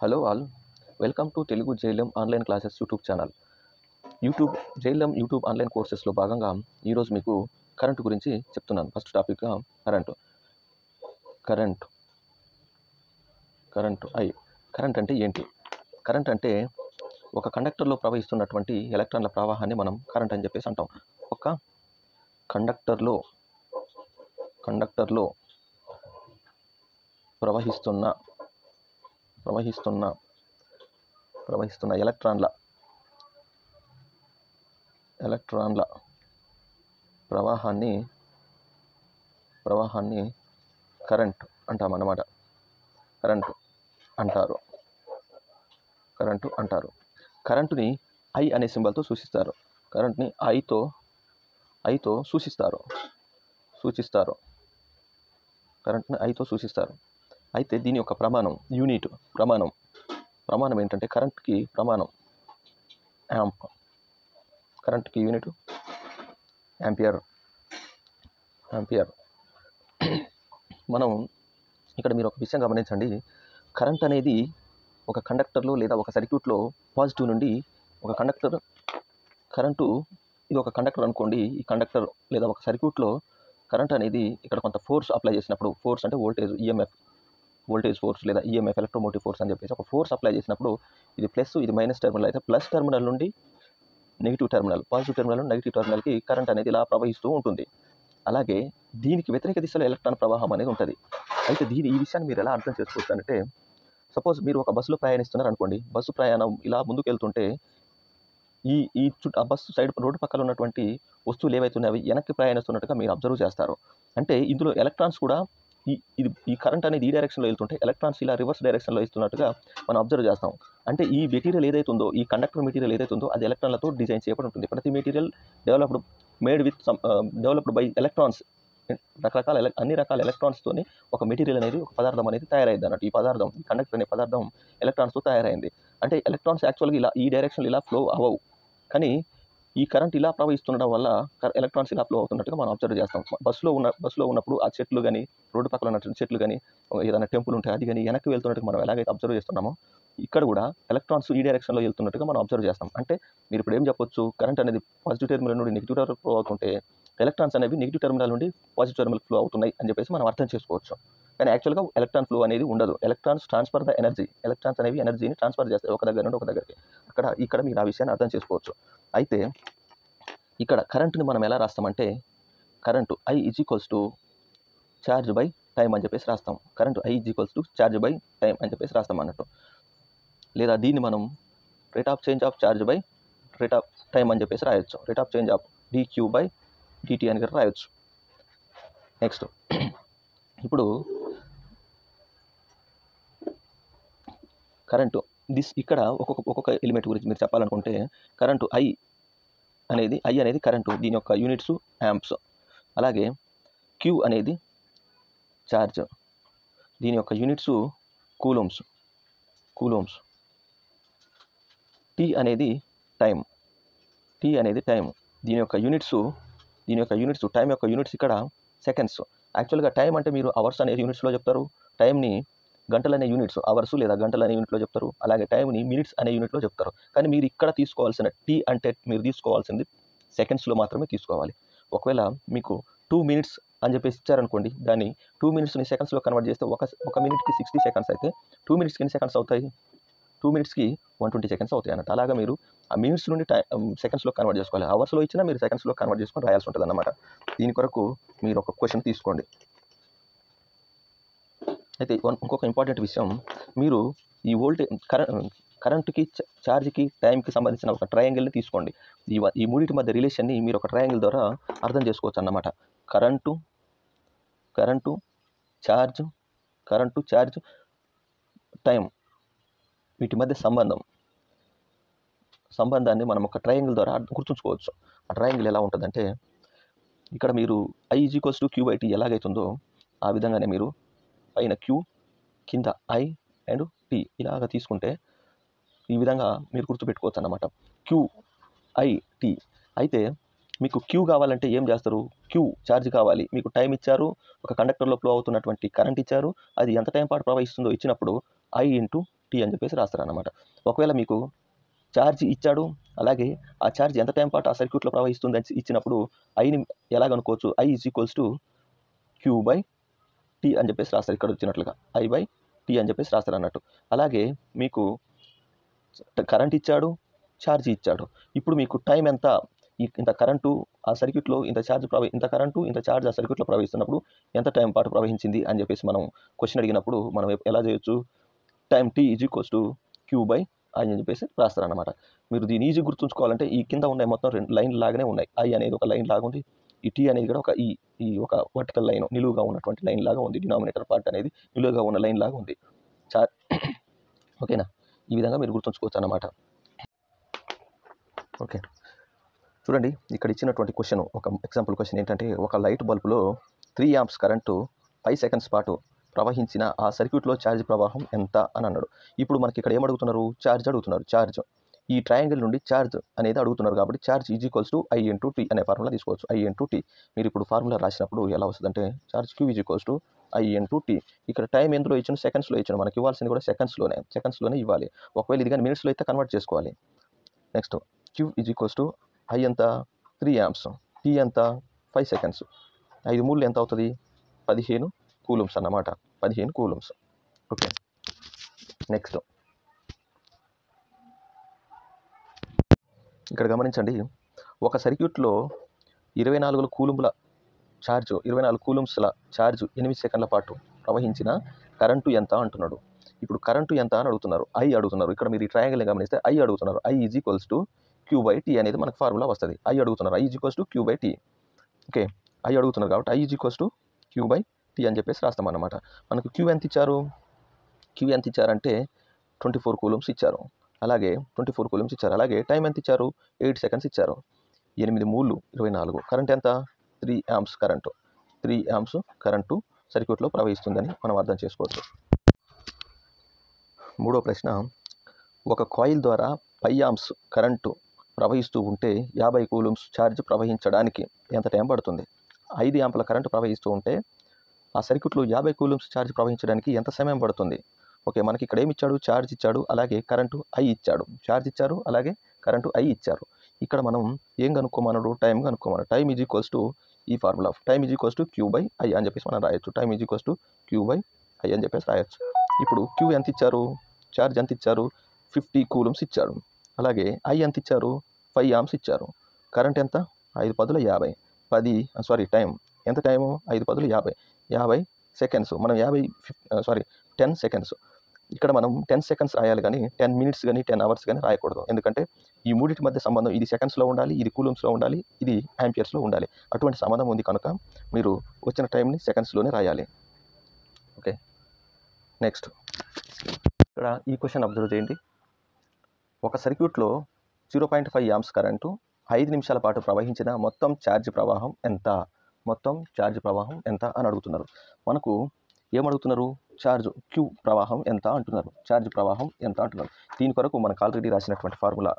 Hello all, welcome to Telugu JLM online classes YouTube channel. JLM YouTube online కోర్సెస్లో భాగంగా ఈరోజు మీకు కరెంటు గురించి చెప్తున్నాను. ఫస్ట్ టాపిక్గా కరెంట్ కరెంట్ అంటే ఏంటి? కరెంట్ అంటే ఒక కండక్టర్లో ప్రవహిస్తున్నటువంటి ఎలక్ట్రాన్ల ప్రవాహాన్ని మనం కరెంట్ అని చెప్పేసి అంటాం. ఒక కండక్టర్లో ప్రవహిస్తున్న ఎలక్ట్రాన్ల ప్రవాహాన్ని కరెంట్ అంటామన్నమాట. కరెంటు అంటారు. కరెంటుని ఐ అనే సింబల్తో సూచిస్తారు. కరెంట్ని ఐతో సూచిస్తారు. కరెంట్ని ఐతో సూచిస్తారు. అయితే దీని యొక్క ప్రమాణం ఏంటంటే కరెంట్కి ప్రమాణం యాంప్. కరెంట్కి unit ampere. మనం ఇక్కడ మీరు ఒక విషయం గమనించండి. కరెంట్ అనేది ఒక కండక్టర్లో లేదా ఒక సర్క్యూట్లో పాజిటివ్ నుండి ఒక కరెంటు ఇది ఒక కండక్టర్ అనుకోండి. ఈ కండక్టర్ లేదా ఒక సర్క్యూట్లో కరెంట్ అనేది ఇక్కడ కొంత ఫోర్స్ అప్లై చేసినప్పుడు, ఫోర్స్ అంటే వోల్టేజ్, వోల్టేజ్ ఫోర్స్ లేదా ఈఎంఎఫ్ ఎలక్ట్రోమోటివ్ ఫోర్స్ అని చెప్పేసి ఒక ఫోర్స్ అప్లై చేసినప్పుడు ఇది ప్లస్, ఇది మైనస్ టెర్మినల్ అయితే ప్లస్ టెర్మినల్ నుండి నెగిటివ్ టెర్మినల్, పాజిటివ్ టెర్మినల్ నుండి నెగిటివ్ టెర్మినల్కి కరెంట్ అనేది ఇలా ప్రవహిస్తూ ఉంటుంది. అలాగే దీనికి వ్యతిరేక దిశలో ఎలక్ట్రాన్ ప్రవాహం అనేది ఉంటుంది. అయితే ఈ విషయాన్ని మీరు ఎలా అర్థం చేసుకోవచ్చు అంటే, సపోజ్ మీరు ఒక బస్సులో ప్రయాణిస్తున్నారు అనుకోండి. బస్సు ప్రయాణం ఇలా ముందుకు వెళ్తుంటే ఆ బస్సు సైడ్ రోడ్డు పక్కన ఉన్నటువంటి వస్తువులు ఏవైతున్నాయి అవి వెనక్కి ప్రయాణిస్తున్నట్టుగా మీరు అబ్జర్వ్ చేస్తారు. అంటే ఇందులో ఎలక్ట్రాన్స్ కూడా ఈ కరెంట్ అనేది ఈ డైరెక్షన్లో వెళ్తుంటే ఎలక్ట్రాన్స్ ఇలా రివర్స్ డైరెక్షన్లో ఇస్తున్నట్టుగా మనం అబ్జర్వ్ చేస్తాం. అంటే ఈ మెటీరియల్ ఏదైతే ఉందో, ఈ కండక్టర్ మెటీరియల్ ఏదైతే ఉందో అది ఎలక్ట్రాన్లతో డిజైన్ చేయబడి ఉంటుంది. ప్రతి మెటీరియల్ డెవలప్డ్ బై ఎలక్ట్రాన్స్. అన్ని రకాల ఎలక్ట్రాన్స్తోని ఒక మెటీరియల్ అనేది, ఒక పదార్థం అనేది తయారైంది అన్నట్టు. ఈ కండక్టర్ అనే పదార్థం ఎలక్ట్రాన్స్తో తయారైంది. అంటే ఎలక్ట్రాన్స్ యాక్చువల్గా ఇలా ఈ డైరెక్షన్లో ఇలా ఫ్లో అవ్వవు, కానీ ఈ కరెంట్ ఇలా ప్రవహిస్తుండడం వల్ల ఎలక్ట్రాన్స్ ఇలా ఫ్లో అవుతున్నట్టుగా మనం అబ్జర్వ్ చేస్తాం. బస్సులో ఉన్నప్పుడు ఆ చెట్లు కానీ, రోడ్డు పక్కన ఉన్న చెట్లు కానీ, ఏదైనా టెంపుల్ ఉంటే అది కానీ వెనక్కి వెళ్తున్నట్టుగా మనం ఎలాగైతే అబ్జర్వ్ చేస్తున్నామో, ఇక్కడ కూడా ఎలక్ట్రాన్స్ ఈ డైరెక్షన్లో వెళ్తున్నట్టుగా మనం అబ్జర్వ్ చేస్తాం. అంటే మీరు ఇప్పుడు ఏం చెప్పొచ్చు, కరెంట్ అనేది పాజిటివ్ టెర్మినల్ నుండి నెగిటివ్ టెర్మినల్ ఫ్లో అవుతుంటే ఎలక్ట్రాన్స్ అనేవి నెగిటివ్ టెర్మినల్ నుండి పాజిటివ్ టెర్మినల్ ఫ్లో అవుతున్నాయి అని చెప్పేసి మనం అర్థం చేసుకోవచ్చు. కానీ యాక్చువల్గా ఎలక్ట్రాన్ ఫ్లో అనేది ఉండదు. Electrons transfer the energy. Electrons అనేవి ఎనర్జీని ట్రాన్స్ఫర్ చేస్తాయి ఒక దగ్గర నుండి ఒక దగ్గరికి. ఇక్కడ మీరు ఆ విషయాన్ని అర్థం చేసుకోవచ్చు. అయితే ఇక్కడ కరెంటుని మనం ఎలా రాస్తామంటే, current I = charge by time అని చెప్పేసి రాస్తాం. Current I = charge by time అని చెప్పేసి రాస్తాం అన్నట్టు. లేదా దీన్ని మనం rate of change of charge by rate of time అని చెప్పేసి రాయొచ్చు. Rate of change of dQ/dt అని కూడా రాయొచ్చు. నెక్స్ట్, ఇప్పుడు కరెంటు ఇక్కడ ఒక్కొక్క ఎలిమెంట్ గురించి మీరు చెప్పాలనుకుంటే, కరెంటు I అనేది కరెంటు, దీని యొక్క యూనిట్స్ యాంప్స్. అలాగే Q అనేది ఛార్జ్, దీని యొక్క యూనిట్స్ కూలోమ్స్. T అనేది టైం, దీని యొక్క యూనిట్స్ టైం యొక్క యూనిట్స్ ఇక్కడ సెకండ్స్. యాక్చువల్గా టైం అంటే మీరు అవర్స్ అనే యూనిట్స్లో చెప్తారు, టైంని గంటలు అనే యూనిట్స్, అవర్స్ లేదా గంటలు అనే యూనిట్లో చెప్తారు, అలాగే టైంని మినిట్స్ అనే యూనిట్లో చెప్తారు. కానీ మీరు ఇక్కడ తీసుకోవాల్సిన T అంటే మీరు తీసుకోవాల్సింది సెకండ్స్లో మాత్రమే తీసుకోవాలి. ఒకవేళ మీకు 2 minutes అని చెప్పేసి ఇచ్చారనుకోండి, దాన్ని 2 minutesని సెకండ్స్లో కన్వర్ట్ చేస్తే ఒక మినిట్కి 60 seconds అయితే 2 minutesకి ఎన్ని సెకండ్స్ అవుతాయి? 2 minutesకి 120 seconds అవుతాయి అన్నట్టు. అలాగా మీరు ఆ మినిట్స్ నుండి సెకండ్స్లో కన్వర్ట్ చేసుకోవాలి. అవర్స్లో ఇచ్చినా మీరు సెకండ్స్లో కన్వర్ట్ చేసుకొని రాయాల్సి ఉంటుంది అన్నమాట. దీని కొరకు మీరు ఒక క్వశ్చన్ తీసుకోండి. అయితే ఇంకొక ఇంపార్టెంట్ విషయం, మీరు ఈ కరెంటుకి, ఛార్జ్కి, టైంకి సంబంధించిన ఒక ట్రయాంగిల్ని తీసుకోండి. ఈ మూడింటి మధ్య రిలేషన్ని మీరు ఒక ట్రయాంగిల్ ద్వారా అర్థం చేసుకోవచ్చు అన్నమాట. కరెంటు, ఛార్జ్, టైం, వీటి మధ్య సంబంధాన్ని మనం ఒక ట్రయాంగిల్ ద్వారా గుర్తుంచుకోవచ్చు. ఆ ట్రయాంగిల్ ఎలా ఉంటుందంటే, ఇక్కడ మీరు I = Q/T ఎలాగైతుందో ఆ విధంగానే మీరు పైన Q, కింద I అండ్ T ఇలాగ తీసుకుంటే ఈ విధంగా మీరు గుర్తుపెట్టుకోవచ్చు అన్నమాట. QIT. అయితే మీకు Q కావాలంటే ఏం చేస్తారు? Q ఛార్జ్ కావాలి, మీకు టైం ఇచ్చారు, ఒక కండక్టర్లో ఫ్లో అవుతున్నటువంటి కరెంట్ ఇచ్చారు, అది ఎంత టైం పాటు ప్రవహిస్తుందో ఇచ్చినప్పుడు I టీ అని చెప్పేసి రాస్తారన్నమాట. ఒకవేళ మీకు ఛార్జ్ ఇచ్చాడు, అలాగే ఆ ఛార్జ్ ఎంత టైం పాటు ఆ సర్క్యూట్లో ప్రవహిస్తుంది అని ఇచ్చినప్పుడు ఐని ఎలా కనుక్కోవచ్చు? I = Q/T అని చెప్పేసి రాస్తారు. ఇక్కడ వచ్చినట్లుగా I/T అని చెప్పేసి రాస్తారు అన్నట్టు. అలాగే మీకు కరెంట్ ఇచ్చాడు, ఛార్జ్ ఇచ్చాడు. ఇప్పుడు మీకు టైం ఎంత, ఇంత కరెంటు ఆ సర్క్యూట్లో ఇంత కరెంటు ఇంత ఛార్జ్ ఆ సర్క్యూట్లో ప్రవహిస్తున్నప్పుడు ఎంత టైం పాటు ప్రవహించింది అని చెప్పేసి మనం క్వశ్చన్ అడిగినప్పుడు మనం ఎలా చేయొచ్చు? టైం T = Q/I అని చెప్పేసి రాస్తారన్నమాట. మీరు దీన్ని ఈజీ గుర్తుంచుకోవాలంటే ఈ కింద ఉన్నాయి మొత్తం 2 లైన్ లాగానే ఉన్నాయి. I అనేది ఒక లైన్ లాగా ఉంది, ఈ T అనేది కూడా ఈ ఒక వర్టికల్ లైన్ నిలువుగా ఉన్నటువంటి లైన్ లాగా ఉంది. డినామినేటర్ పార్ట్ అనేది నిలువుగా ఉన్న లైన్ లాగా ఉంది. ఓకేనా? ఈ విధంగా మీరు గుర్తుంచుకోవచ్చు అన్నమాట. ఓకే, చూడండి ఇక్కడ ఇచ్చినటువంటి క్వశ్చన్, ఒక ఎగ్జాంపుల్ క్వశ్చన్ ఏంటంటే, ఒక లైట్ బల్బులో 3 amps కరెంటు 5 సెకండ్స్ పాటు ప్రవహించిన ఆ సర్క్యూట్లో ఛార్జ్ ప్రవాహం ఎంత అని అన్నాడు. ఇప్పుడు మనకి ఇక్కడ ఏమడుగుతున్నారు? ఛార్జ్ అడుగుతున్నారు. ఛార్జ్ ఈ ట్రయాంగిల్ నుండి ఛార్జ్ అనేది అడుగుతున్నారు కాబట్టి ఛార్జ్ = I × T అనే ఫార్ములా తీసుకోవచ్చు. I × T మీరు ఇప్పుడు ఫార్ములా రాసినప్పుడు ఎలా వస్తుందంటే ఛార్జ్ Q = I × T. ఇక్కడ టైం ఎందులో ఇచ్చాను? సెకండ్స్లో ఇచ్చాను. మనకి ఇవ్వాల్సింది కూడా సెకండ్స్లోనే ఇవ్వాలి. ఒకవేళ ఇది కానీ మినిట్స్లో అయితే కన్వర్ట్ చేసుకోవాలి. నెక్స్ట్ Q = I ఎంత? 3 amps, T ఎంత? 5 సెకండ్స్. 5 3 ఎంత అవుతుంది? 15 కూలమ్స్ అన్నమాట. 15 కూలమ్స్. ఓకే, నెక్స్ట్ ఇక్కడ గమనించండి, ఒక సర్క్యూట్లో 24 కూలంల ఛార్జ్ 24 కూలమ్స్ల ఛార్జ్ 8 సెకండ్ల పాటు ప్రవహించిన కరెంటు ఎంత అంటున్నాడు. ఇప్పుడు కరెంటు ఎంత అని అడుగుతున్నారు, I అడుగుతున్నారు. ఇక్కడ మీరు ఈ ట్రయాంగిల్ని గమనిస్తే I అడుగుతున్నారు. I = Q/T అనేది మనకు ఫార్ములా వస్తుంది. I అడుగుతున్నారు. I = Q/T. ఓకే, I అడుగుతున్నారు కాబట్టి I = Q/T అని చెప్పేసి రాస్తామన్నమాట. మనకు Q ఎంత ఇచ్చారు? Q ఎంత ఇచ్చారంటే 24 కూలమ్స్ ఇచ్చారు. అలాగే 24 కూలమ్స్ ఇచ్చారు. అలాగే టైం ఎంత ఇచ్చారు? 8 సెకండ్స్ ఇచ్చారు. 8 3 24. కరెంట్ ఎంత? 3 amps కరెంటు. 3 amps కరెంటు సర్క్యూట్లో ప్రవహిస్తుందని మనం అర్థం చేసుకోవచ్చు. మూడో ప్రశ్న, ఒక కాయిల్ ద్వారా 5 amps కరెంటు ప్రవహిస్తూ ఉంటే 50 కూలమ్స్ ఛార్జ్ ప్రవహించడానికి ఎంత టైం పడుతుంది? 5 ఆంపుల కరెంటు ప్రవహిస్తూ ఉంటే ఆ సర్క్యూట్లో 50 కూలమ్స్ ఛార్జ్ ప్రవహించడానికి ఎంత సమయం పడుతుంది? ఓకే, మనకి ఇక్కడ ఏమి ఇచ్చాడు? ఛార్జ్ ఇచ్చాడు, అలాగే కరెంటు I ఇచ్చాడు. ఛార్జ్ ఇచ్చారు, అలాగే కరెంటు I ఇచ్చారు. ఇక్కడ మనం ఏం కనుక్కోమన్నాడు? టైం కనుక్కోమన్నాడు. టైం ఈ ఫార్ములా టైం Q/I అని చెప్పేసి మనం రాయొచ్చు. టైం Q/I అని చెప్పేసి రాయొచ్చు. ఇప్పుడు Q ఎంత ఇచ్చారు? ఛార్జ్ ఎంత ఇచ్చారు? 50 కూలమ్స్ ఇచ్చారు. అలాగే I ఎంత ఇచ్చారు? 5 amps ఇచ్చారు. కరెంట్ ఎంత? 5 × 50 టైం ఎంత? Time 5 × 50 50 seconds. మనం 10 సెకండ్స్. ఇక్కడ మనం 10 సెకండ్స్ రాయాలి కానీ 10 minutes కానీ 10 hours కానీ రాయకూడదు. ఎందుకంటే ఈ మూడింటి మధ్య సంబంధం, ఇది సెకండ్స్లో ఉండాలి, ఇది కూలమ్స్లో ఉండాలి, ఇది యాంపియర్స్లో ఉండాలి. అటువంటి సంబంధం ఉంది కనుక మీరు వచ్చిన టైంని సెకండ్స్లోనే రాయాలి. ఓకే, నెక్స్ట్ ఇక్కడ ఈ క్వశ్చన్ అబ్జర్వ్ చేయండి. ఒక సర్క్యూట్లో 0.5 amps కరెంటు 5 నిమిషాల పాటు ప్రవహించిన మొత్తం ఛార్జ్ ప్రవాహం ఎంత? మొత్తం ఛార్జ్ ప్రవాహం ఎంత అని అడుగుతున్నారు. మనకు ఏమడుగుతున్నారు? ఛార్జ్ Q ప్రవాహం ఎంత అంటున్నారు. ఛార్జ్ ప్రవాహం ఎంత అంటున్నారు. దీని కొరకు మనకు ఆల్రెడీ రాసినటువంటి ఫార్ములా,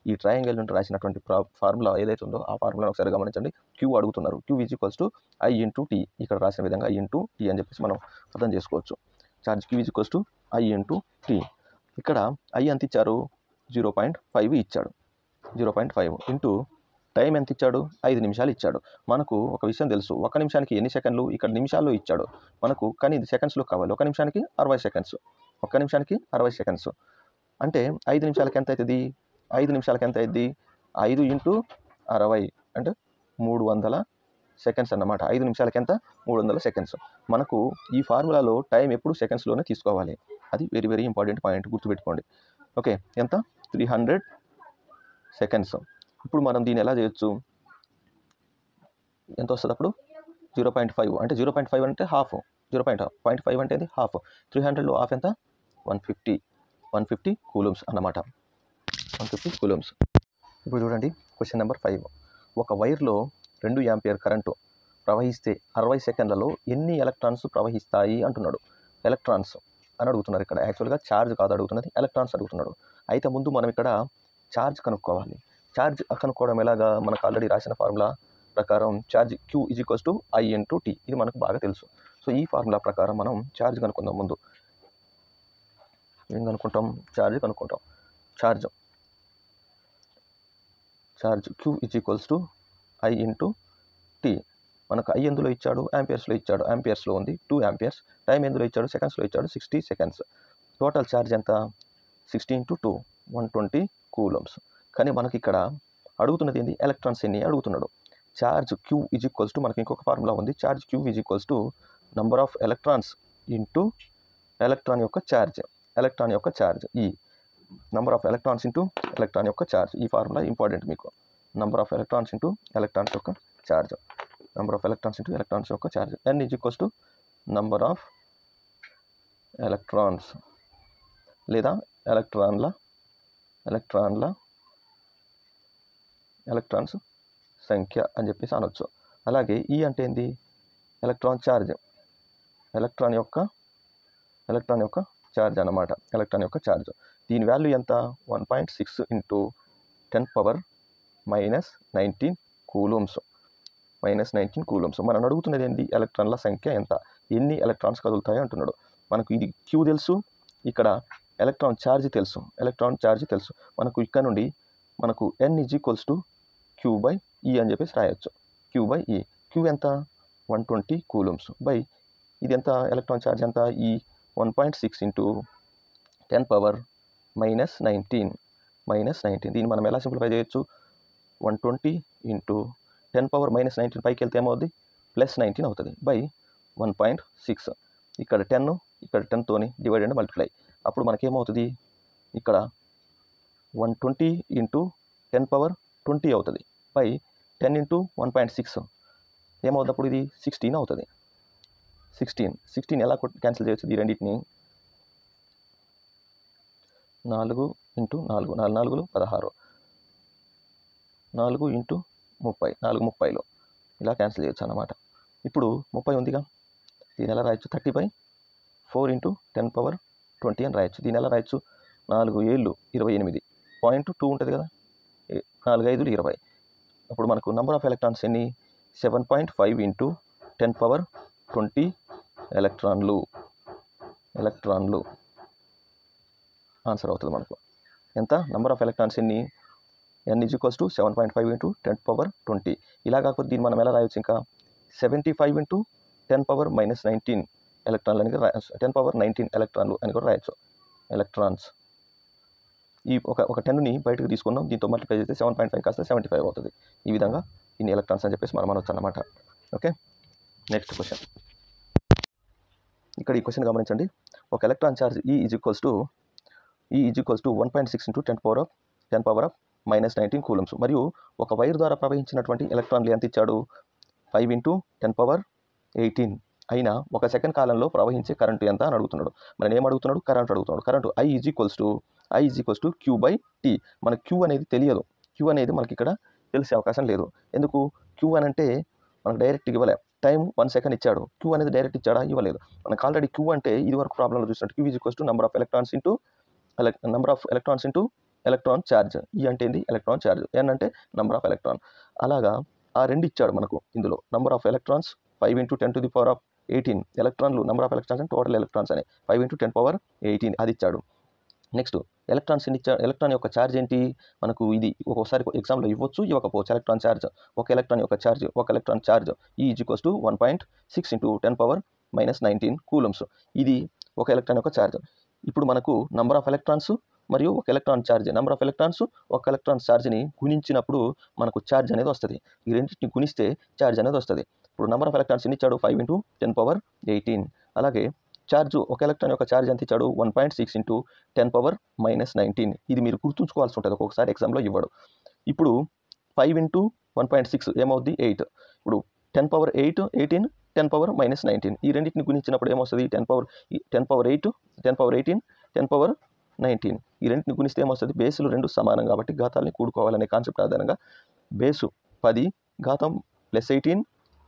ఈ ట్రయాంగిల్ నుండి రాసినటువంటి ఫార్ములా ఏదైతే ఉందో ఆ ఫార్ములాను ఒకసారి గమనించండి. Q అడుగుతున్నారు. Q = I × T. ఇక్కడ రాసిన విధంగా I × T అని చెప్పేసి మనం అర్థం చేసుకోవచ్చు. Charge Q = I × T. ఇక్కడ I ఎంత ఇచ్చారు? 0.5 ఇచ్చాడు. 0.5 ఇంటూ టైం ఎంత ఇచ్చాడు? 5 నిమిషాలు ఇచ్చాడు. మనకు ఒక విషయం తెలుసు, 1 నిమిషానికి ఎన్ని సెకండ్లు? ఇక్కడ నిమిషాల్లో ఇచ్చాడు మనకు, కానీ ఇది సెకండ్స్లో కావాలి. 1 నిమిషానికి 60 సెకండ్స్. 1 నిమిషానికి 60 సెకండ్స్ అంటే 5 నిమిషాలకి ఎంత అవుతుంది? 5 నిమిషాలకి ఎంత అవుతుంది? 5 × 60 అంటే 300 సెకండ్స్ అన్నమాట. 5 నిమిషాలకి ఎంత? 300 సెకండ్స్. మనకు ఈ ఫార్ములాలో టైం ఎప్పుడు సెకండ్స్లోనే తీసుకోవాలి. అది వెరీ వెరీ ఇంపార్టెంట్ పాయింట్, గుర్తుపెట్టుకోండి. ఓకే, ఎంత? 300 సెకండ్స్. ఇప్పుడు మనం దీన్ని ఎలా చేయొచ్చు? ఎంత వస్తుంది అప్పుడు? 0.5 అంటే 0.5 అంటే హాఫ్. 0.5 అంటే అది హాఫ్. 300లో హాఫ్ ఎంత? 150 కూలమ్స్ అన్నమాట. 150 కూలమ్స్. ఇప్పుడు చూడండి క్వశ్చన్ నెంబర్ 5. ఒక వైర్లో 2 ఆంపియర్ కరెంటు ప్రవహిస్తే 60 సెకండ్లలో ఎన్ని ఎలక్ట్రాన్స్ ప్రవహిస్తాయి అంటున్నాడు. ఎలక్ట్రాన్స్ అని అడుగుతున్నారు. ఇక్కడ యాక్చువల్గా ఛార్జ్ కాదు అడుగుతున్నది, ఎలక్ట్రాన్స్ అడుగుతున్నాడు. అయితే ముందు మనం ఇక్కడ ఛార్జ్ కనుక్కోవాలి. ఛార్జ్ కనుక్కోవడం ఎలాగా? మనకు ఆల్రెడీ రాసిన ఫార్ములా ప్రకారం ఛార్జ్ Q = I × T. ఇది మనకు బాగా తెలుసు. సో ఈ ఫార్ములా ప్రకారం మనం ఛార్జ్ కనుక్కుందాం ముందు. ఏం కనుక్కుంటాం? ఛార్జ్ కనుక్కుంటాం. Charge Q = I × T. మనకు I ఎందులో ఇచ్చాడు? యాంపియర్స్లో ఇచ్చాడు. యాంపియర్స్లో ఉంది 2 amperes. టైం ఎందులో ఇచ్చాడు? సెకండ్స్లో ఇచ్చాడు 60 seconds. టోటల్ ఛార్జ్ ఎంత? 60 × 2 120 coulombs. కానీ మనకి ఇక్కడ అడుగుతున్నది ఏంటి? ఎలక్ట్రాన్స్ ఎన్ని అడుగుతున్నాడు. ఛార్జ్ Q = మనకి ఇంకొక ఫార్ములా ఉంది. Charge Q = number of electrons into electron యొక్క ఛార్జ్. ఈ number of electrons into electron యొక్క ఛార్జ్. ఈ ఫార్ములా ఇంపార్టెంట్ మీకు. Number of electrons into electrons యొక్క charge. N = number of electrons లేదా ఎలక్ట్రాన్స్ సంఖ్య అని చెప్పేసి అనొచ్చు. అలాగే E అంటే ఏంది? ఎలక్ట్రాన్ యొక్క ఛార్జ్ అన్నమాట. దీని వాల్యూ ఎంత? 1.6 × 10⁻−19 coulombs. మనం అడుగుతున్నది ఏంటి? ఎలక్ట్రాన్ల సంఖ్య ఎంత, ఎన్ని ఎలక్ట్రాన్స్ కదులుతాయి అంటున్నాడు. మనకు ఇది Q తెలుసు, ఇక్కడ ఎలక్ట్రాన్ ఛార్జ్ తెలుసు. మనకు ఇక్కడ నుండి మనకు N = Q/E అని చెప్పేసి రాయొచ్చు. Q/E. Q ఎంత? 120 coulombs బై ఇది ఎంత? ఎలక్ట్రాన్ ఛార్జ్ ఎంత? ఈ 1.6 × 10⁻−19. దీన్ని మనం ఎలా సింప్లిఫై చేయొచ్చు? 120 × 10⁻−19 పైకి వెళ్తే ఏమవుతుంది? +19 అవుతుంది బై 1.6. ఇక్కడ 10తోని డివైడెడ్ మల్టిప్లై. అప్పుడు మనకేమవుతుంది? ఇక్కడ 120 × 10⁻20 అవుతుంది బై 10 × 1.6 ఏమవుతుంది? అప్పుడు ఇది 16 అవుతుంది. 16 ఎలా క్యాన్సిల్ చేయొచ్చు? ఈ రెండింటిని 4 × 4 4 16 4 × 30 4 30 ఇలా క్యాన్సిల్ చేయొచ్చు అన్నమాట. ఇప్పుడు 30 ఉందిగా, దీని ఎలా రాయొచ్చు? 30/4 × 10⁻20 అని రాయొచ్చు. దీని ఎలా రాయొచ్చు? 4 7 28. 0.2 ఉంటుంది కదా, 4 5 20. అప్పుడు మనకు నంబర్ ఆఫ్ ఎలక్ట్రాన్స్ ఎన్ని? 7.5 × 10⁻20 ఎలక్ట్రాన్లు ఆన్సర్ అవుతుంది మనకు. ఎంత? నంబర్ ఆఫ్ ఎలక్ట్రాన్స్ ఎన్ని? N = 7.5 × 10⁻20. ఇలా కాకపోతే దీన్ని మనం ఎలా రాయొచ్చు? ఇంకా 75 × 10⁻−19 ఎలక్ట్రాన్లు అని 10⁻19 ఎలక్ట్రాన్లు అని కూడా రాయొచ్చు. ఎలక్ట్రాన్స్ ఈ ఒక 10ని బయటకు తీసుకున్నాం, దీంతో మల్టిప్లై చేస్తే 7.5 కాస్త 75 అవుతుంది. ఈ విధంగా ఇన్ని ఎలక్ట్రాన్స్ అని చెప్పేసి మనం అనొచ్చు అన్నమాట. Okay, next question. ఇక్కడ ఈ క్వశ్చన్ గమనించండి. ఒక ఎలక్ట్రాన్ ఛార్జ్ E = 1.6 × 10⁻−19 coulombs మరియు ఒక వైర్ ద్వారా ప్రవహించినటువంటి ఎలక్ట్రాన్లు ఎంత ఇచ్చాడు? 5 × 10⁻18 అయినా 1 సెకండ్ కాలంలో ప్రవహించే కరెంటు ఎంత అని అడుగుతున్నాడు. మనం ఏం అడుగుతున్నాడు? కరెంట్ అడుగుతున్నాడు. Current I = Q/T. మనకు Q అనేది తెలియదు. Q అనేది మనకి ఇక్కడ తెలిసే అవకాశం లేదు. ఎందుకు? Q అని అంటే మనకు డైరెక్ట్ ఇవ్వలే. టైం 1 సెకండ్ ఇచ్చాడు. Q అనేది డైరెక్ట్ ఇచ్చాడా? ఇవ్వలేదు. మనకు ఆల్రెడీ Q అంటే ఇది వరకు ప్రాబ్లంలో చూసినట్టు Q = number of electrons into electron charge. E అంటే ఏంది? Electron charge. N అంటే నంబర్ ఆఫ్ ఎలక్ట్రాన్. అలాగా ఆ రెండు ఇచ్చాడు మనకు ఇందులో. నంబర్ ఆఫ్ ఎలక్ట్రాన్స్ 5 × 10⁻18 ఎలక్ట్రాన్లు. నంబర్ ఆఫ్ ఎలక్ట్రాన్స్ అంటే టోటల్ ఎలక్ట్రాన్స్ అని 5 × 10⁻18 అది ఇచ్చాడు. నెక్స్ట్ ఎలక్ట్రాన్స్ ఎన్ని ఇచ్చాడు? ఎలక్ట్రాన్ యొక్క ఛార్జ్ ఏంటి? మనకు ఇది ఒక్కోసారి ఎగ్జామ్లో ఇవ్వచ్చు, ఇవ్వకపోవచ్చు. ఎలక్ట్రాన్ ఛార్జ్, ఒక ఎలక్ట్రాన్ యొక్క ఛార్జ్ E = 1.6 × 10⁻−19 coulombs. ఇది ఒక ఎలక్ట్రాన్ యొక్క ఛార్జ్. ఇప్పుడు మనకు నంబర్ ఆఫ్ ఎలక్ట్రాన్స్ మరియు ఒక electron charge, number of electrons ఒక ఎలక్ట్రాన్ ఛార్జ్ని గుణించినప్పుడు మనకు ఛార్జ్ అనేది వస్తుంది. ఈ రెండింటిని గుణిస్తే ఛార్జ్ అనేది వస్తుంది. ఇప్పుడు నంబర్ ఆఫ్ ఎలక్ట్రాన్స్ ఎన్ని ఇచ్చాడు? 5 × 10⁻18. అలాగే ఛార్జ్, ఒక ఎలక్ట్రాన్ యొక్క ఛార్జ్ ఎంత ఇచ్చాడు? 1.6 × 10⁻−19. ఇది మీరు గుర్తుంచుకోవాల్సి ఉంటుంది, ఒక్కొక్కసారి ఎగ్జామ్లో ఇవ్వడు. ఇప్పుడు 5 × 1.6 ఏమవుద్ది? 8. ఇప్పుడు 10⁻18 10⁻−19 ఈ రెండింటిని గుణించినప్పుడు ఏమొస్తుంది? 10⁻8 10⁻18 10⁻19 ఈ రెండింటిని గుణిస్తే ఏమొస్తుంది? బేసులు రెండు సమానం కాబట్టి ఘాతాలని కూడుకోవాలనే కాన్సెప్ట్ ఆధారంగా బేసు 10 ఘాతం +18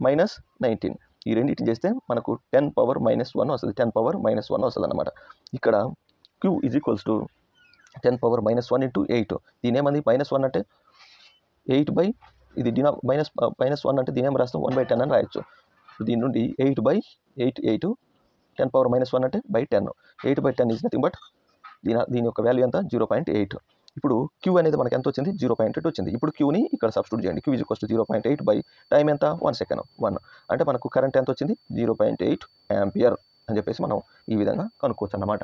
-19 ఈ రెండింటిని చేస్తే మనకు 10⁻−1 వస్తుంది. 10⁻−1 వస్తుంది అన్నమాట. ఇక్కడ Q = 10⁻−1 × 8. దీని ఏమంది? -1 అంటే 8 ఇది -1 అంటే దీని ఏం రాస్తాం? 1/10 అని రాయొచ్చు. దీని నుండి 8/8 10⁻−1 అంటే 10. 8/10 ఈజ్ నథింగ్ బట్ దీని యొక్క వాల్యూ ఎంత 0.8. ఇప్పుడు క్యూ అనేది మనకి ఎంత వచ్చింది 0.8 వచ్చింది. ఇప్పుడు క్యూని ఇక్కడ సబ్స్టిట్యూట్ చేయండి. క్యూ ఈజ్ 0.8 బై టైం ఎంత 1 సెకండ్ 1 అంటే మనకు కరెంట్ ఎంత వచ్చింది 0.8 యాంపియర్ అని చెప్పేసి మనం ఈ విధంగా కనుక్కోవచ్చు అన్నమాట.